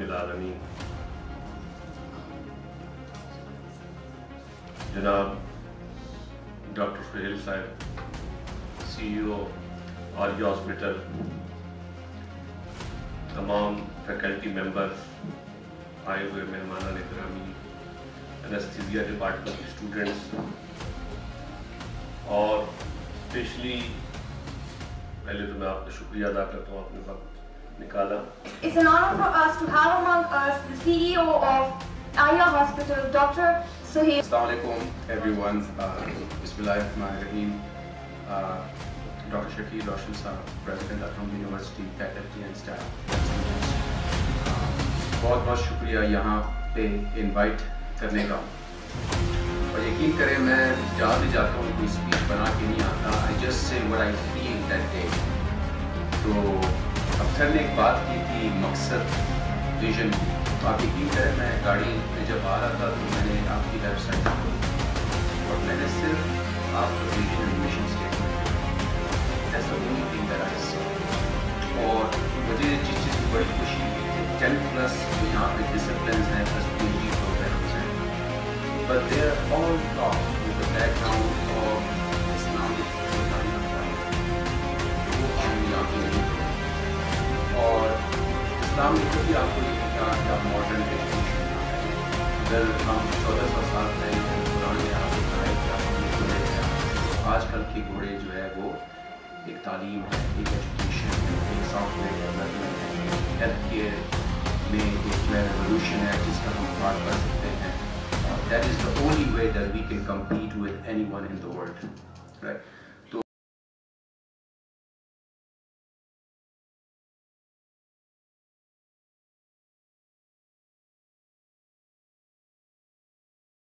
رب العالمین. جناب ڈاکٹر سہیل صاحب, CEO عالیہ ہاسپٹل, تمام فیکلٹی ممبرز, آئے ہوئے مہمانان گرامی, انستھیزیا ڈپارٹمنٹ کے اسٹوڈنٹس, اور اسپیشلی پہلے تو میں آپ کا شکریہ ادا کرتا ہوں, آپ نے وقت نکالا. It's an honor for us to have among us the CEO of Aya Hospital, Dr. Suhail. Assalamu alaikum everyone. Bismillahirrahmanirrahim. Dr. Shakil Roshan Sahab, President Akram University, faculty and staff. بہت بہت شکریہ یہاں پہ انوائٹ کرنے کا, اور یقین کریں میں جہاں بھی جاتا ہوں کوئی اسپیچ بنا کے نہیں آتا. I just say what I feel that day. تو اب سر نے ایک بات کی تھی مقصد ویژن کی, تو آپ یقین کریں میں گاڑی میں جب آ رہا تھا تو میں نے آپ کی ویب سائٹ کھولی اور میں نے صرف آپ کا vision and mission statement as the only thing that I سا. اور مجھے جس چیز کی بڑی خوشی ہوئی کہ 10+ یہاں پہ ڈسپلنس ہیں, پلس PhD پروگرامس ہیں, but they are all top with the background of Islamic وہ ہم یہاں پہ نہیں. اور اسلام میں کبھی آپ کو نہیں کہا کہ آپ ماڈرن ایجوکیشن اگر ہم 1400 سال پہلے قرآن نے آپ کو کہا کہ آپ گھوڑے ہیں, آج کل کے گھوڑے جو ہے وہ ایک تعلیم ہے, ایک ایجوکیشن ہے, ایک سافٹ ویئر ڈیولپمنٹ ہے, ہیلتھ کیئر میں ایک جو ہے ریولیوشن ہے جس کا ہم پارٹ کر سکتے ہیں. That is the only way that we can compete with anyone in the world, right.